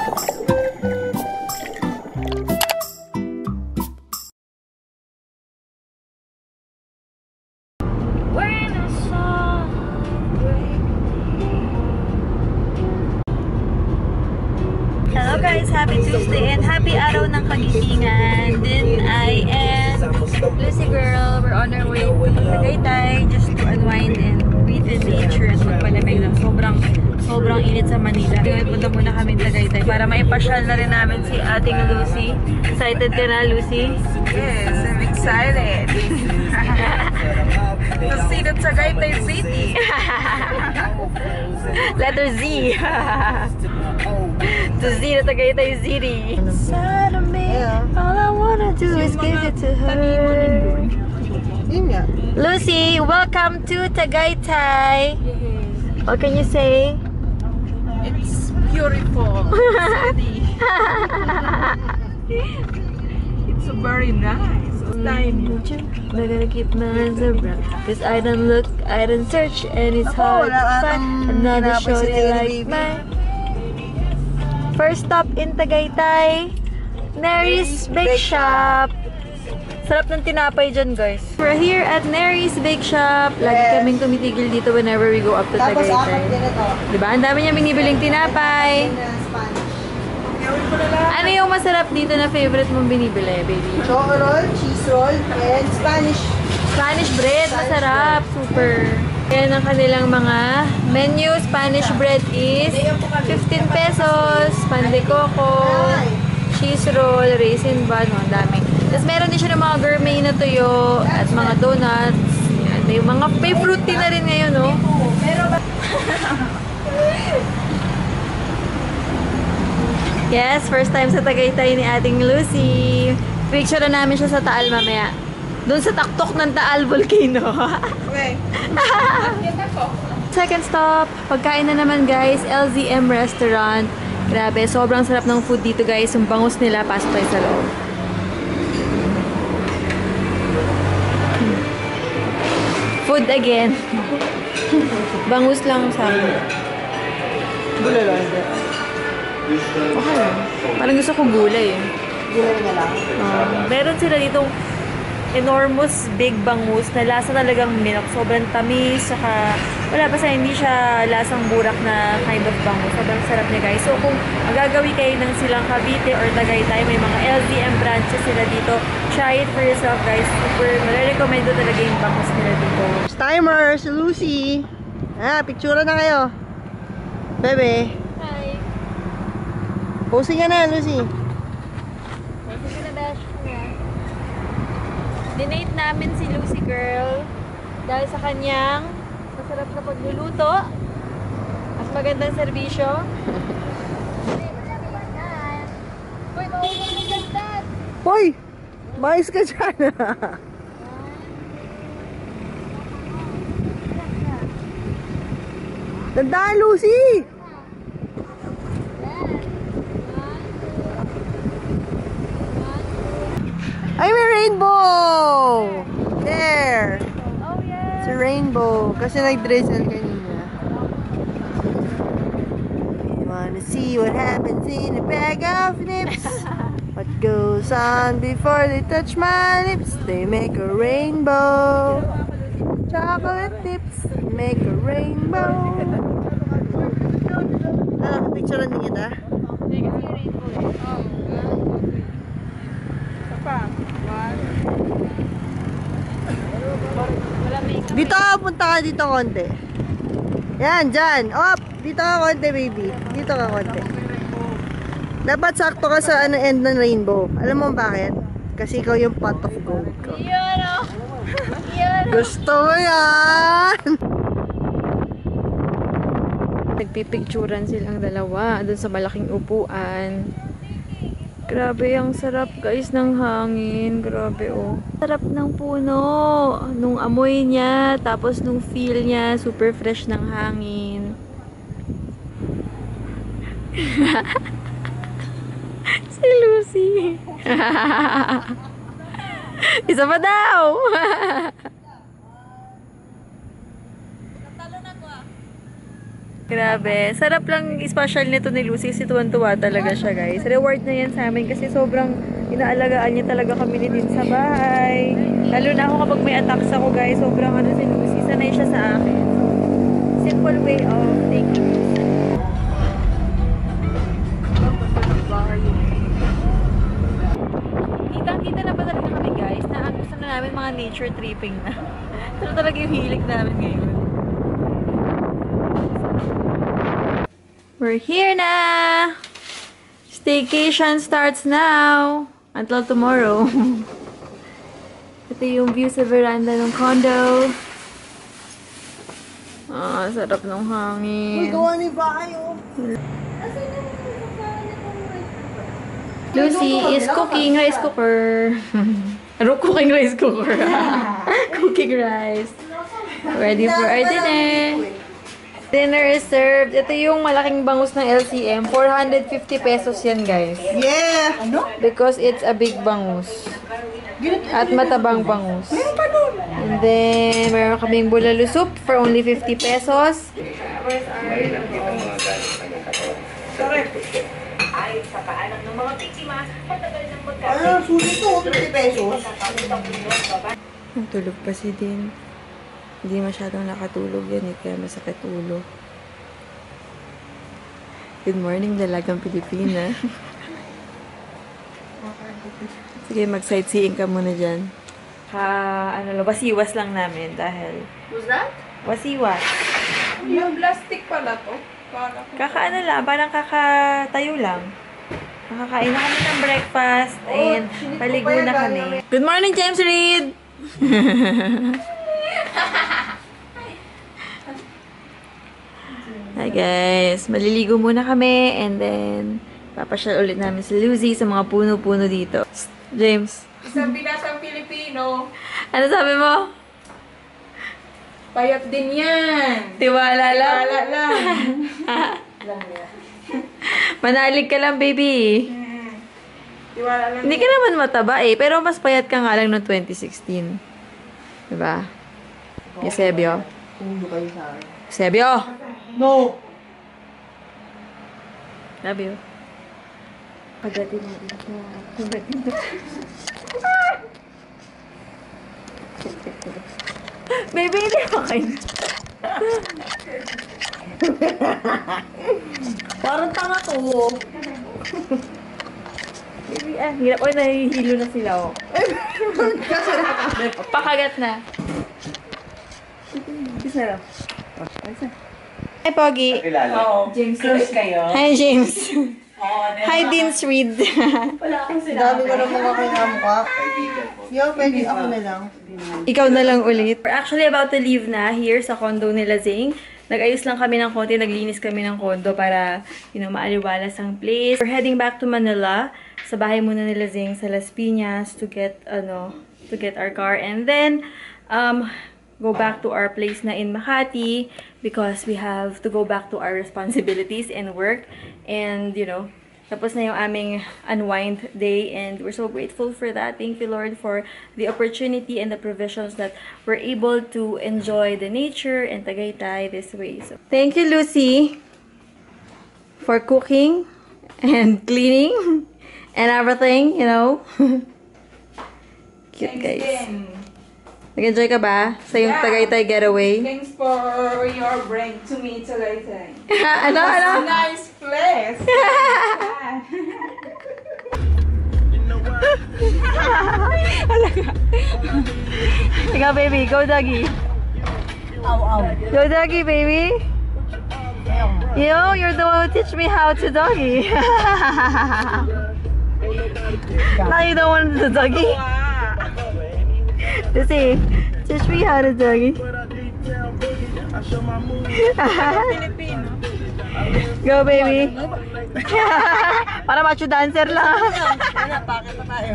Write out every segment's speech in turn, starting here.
Hello guys, happy Tuesday and happy araw ng kagitingan. Then I and Lucy Girl, we're on our way to Tagaytay just to unwind and breathe in nature at magpalamig lang. Sobrang init sa Manila. Ngayon punta muna kami Tagaytay para maipasyal na rin namin si ating Lucy. Excited ka na, Lucy? Yes, I'm excited to see the Tagaytay City. Letter Z. To Z the Tagaytay City. Inside of me, all I wanna do is give it to her. Lucy, welcome to Tagaytay. What can you say? It's beautiful city. It's very nice. I'm gonna keep my hands around, cause I don't look, I don't search, and it's hard to find another shorty like mine. First stop in Tagaytay, Nery's Bake Shop. Sarap ng tinapay dyan, guys. We're here at Nery's Bake Shop. Lagi kaming tumitigil dito whenever we go up to Tagaytay. Diba? Ang dami niya binibiling tinapay. Ano yung masarap dito na favorite mong binibili, baby? Choco roll, cheese roll, and Spanish bread. Masarap. Super. Yan ang kanilang mga menu. Spanish bread is 15 pesos. Pan de coco, cheese roll, raisin bun. Ang dami. Tapos meron din siya ng mga gourmet na tuyo at mga donuts. Yan. May fruity na rin ngayon, no? Yes, first time sa Tagaytay ni ating Lucy. Picture na namin siya sa Taal mamaya. Doon sa taktok ng Taal Volcano. Okay. Second stop, pagkain na naman guys, LZM Restaurant. Grabe, sobrang sarap ng food dito guys. Yung bangus nila, pasok tayo sa loob. Food again. Bangus lang sa akin. Bulalo. Okay lang. Parang gusto ko gulay eh. Gulay na lang. Meron sila ditong enormous big bangus na lasa talagang milk. Sobrang tamis, saka wala pa sa hindi siya lasang burak na kind of bangus. Sobrang sarap niya guys. So kung magagawi kayo ng silang Cavite or Tagaytay, may mga LZM branches sila dito. Try it for yourself guys. Super, nare-recommend ko talaga yung bangus nila dito. Timer, si Lucy. Picture na kayo. Bebe. Hi! Posing ka na, Lucy. Posing ka na, Besh. Dinate namin si Lucy Girl dahil sa kanyang masarap na pagluluto at magandang serbisyo. Hoy! Mais ka dyan. Tandaan, Lucy! Ay, may rainbow! There! Oh, yeah! It's a rainbow. Kasi nag-drizzle kanina. You wanna see what happens in a bag of nips? What goes on before they touch my lips? They make a rainbow. Chocolate tips make a rainbow. Picture din kita. Dito ka, punta ka dito konti. Yan, dyan. Op! Dito ka konti, baby. Dito ka konti. Dapat sakto ka sa end ng rainbow. Alam mo bakit? Kasi ikaw yung pot of gold ko. Gusto mo yan! Nagpipicturan silang dalawa dun sa malaking upuan. Grabe, ang sarap guys ng hangin. Grabe oh. Sarap ng puno. Nung amoy niya, tapos nung feel niya, super fresh ng hangin. Si Lucy. Isa pa daw. Grabe. Sarap lang special nito ni Lucy kasi tuwan-tuwa talaga siya, guys. Reward na yan sa amin kasi sobrang inaalagaan niya talaga kami ni Din sa bahay. Lalo na ako kapag may attacks ako, guys. Sobrang ano si Lucy. Sanay siya sa akin. So, simple way of taking it. Kitang-kita na ba talaga kami, guys, na ang gusto na namin mga nature tripping na. Ito talaga yung hilig namin ngayon. We're here na! Staycation starts now! Until tomorrow. Ito yung view sa veranda ng condo. Ah, sarap ng hangin. Gawa ni bahay, oh. Lucy is cooking rice cooker. Ano cooking rice cooker? Cooking rice. Ready for our dinner. Dinner is served. Ito yung malaking bangus ng LCM. 450 pesos yan, guys. Yeah! Ano? Because it's a big bangus. At matabang bangus. And then, meron kaming bulalo soup for only 50 pesos. Ano, sulit to, 50 pesos. Tulog pa si Din. Hindi masyadong nakatulog yan eh, kaya masakit ulo. Good morning, Dalagang Pilipina. Sige, mag-sightseeing ka muna dyan. Wasiwas lang namin dahil... Who's that? Wasiwas. Yung plastic pala to. Kakaano lang, parang kakatayo lang. Nakakain na kami ng breakfast and paligo na kami. Good morning, James Reid! Hi guys, maliligo muna kami and then papasyal ulit namin si Lucy sa mga puno-puno dito. James, Isang binasang Pilipino. ano sabi mo? Payat din yan. Tiwala lang. Wala lang. Manalig ka lang, baby. Tiwala lang. Hindi ka naman mataba eh, pero mas payat ka nga lang noong 2016. Diba? Eusebio. Ulo kayo sa akin. Eusebio! No! Love you. Pagdating natin ito. Pagdating natin. Baby, hindi mo kayo. Parang tanga to. Baby, hirap. Oy, nahihilo na sila, oh. Pakagat na. Kiss na lang. Hi, Pogi. Oo. James Rose kayo. Hi, James. Hi, Dean's Reed. Dami ko ng mga kinamukha. Yo, pwede ako na lang. Ikaw na lang ulit. We're actually about to leave na here sa condo nila Zing. Nag-ayos lang kami ng konti, naglinis kami ng condo para, maaliwalas ang place. We're heading back to Manila, sa bahay muna nila Zing sa Las Piñas to get our car. And then, go back to our place na in Makati because we have to go back to our responsibilities and work. And, tapos na yung aming unwind day and we're so grateful for that. Thank you, Lord, for the opportunity and the provisions that we're able to enjoy the nature and Tagaytay this way. So, thank you, Lucy, for cooking and cleaning and everything, Cute, guys. Nag-enjoy ka ba sa yung Tagaytay getaway? Thanks for your bring to me Tagaytay. Ano? Nice place. Ikaw, baby. Go, doggy. Go, doggy, baby. You're the one who teach me how to doggy. Now you don't want to doggy? Lucy, teach me how to doggy. Filipino. Go, baby. Para macho dancer lang. Wala, bakit pa tayo?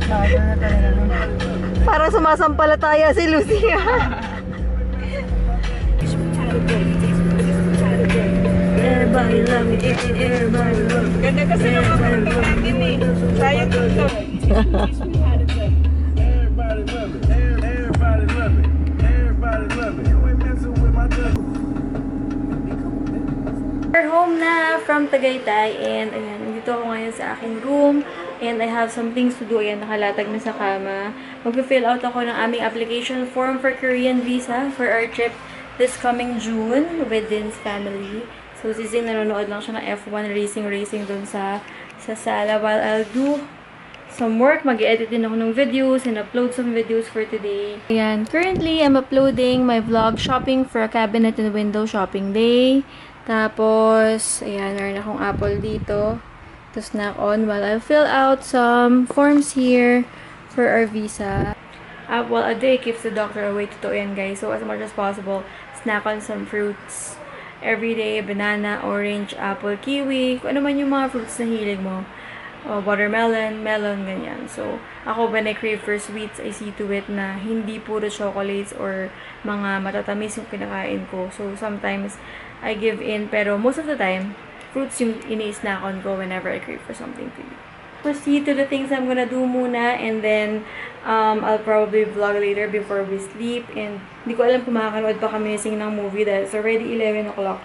Bakit na talaga nun? Para sumasampalataya si Lucy. Everybody love me, everybody love me. Ganda kasi ng mga kanta natin eh. Sayang ito. Everybody love it. Everybody love it. Everybody love it. You ain't messing with my dude. We're home na from Tagaytay and ayan, dito ako ngayon sa aking room and I have some things to do. Ayan, nakalatag na sa kama. Mag-fill out ako ng aming application form for Korean visa for our trip this coming June with Din's family. So, si Zing nanonood lang siya ng F1 racing dun sa sala while I'll do some work. Mag-edit din ako ng videos and upload some videos for today. Ayan, currently, I'm uploading my vlog shopping for a cabinet and window shopping day. Tapos, ayan, meron akong apple dito. To snack on while I fill out some forms here for our visa. Apple a day keeps the doctor away. Totoo yan, guys. So, as much as possible, snack on some fruits. Every day, banana, orange, apple, kiwi. Kung ano man yung mga fruits na hilig mo. Watermelon, melon, ganyan. So, ako, when I crave for sweets, I see to it na hindi puro chocolates or mga matatamis yung kinakain ko. So, sometimes, I give in, pero most of the time, fruits yung ini-snack-on ko whenever I crave for something to eat. Proceed to the things I'm gonna do muna, and then, I'll probably vlog later before we sleep, and hindi ko alam kung makakanood pa kami ng movie dahil it's already 11 o'clock.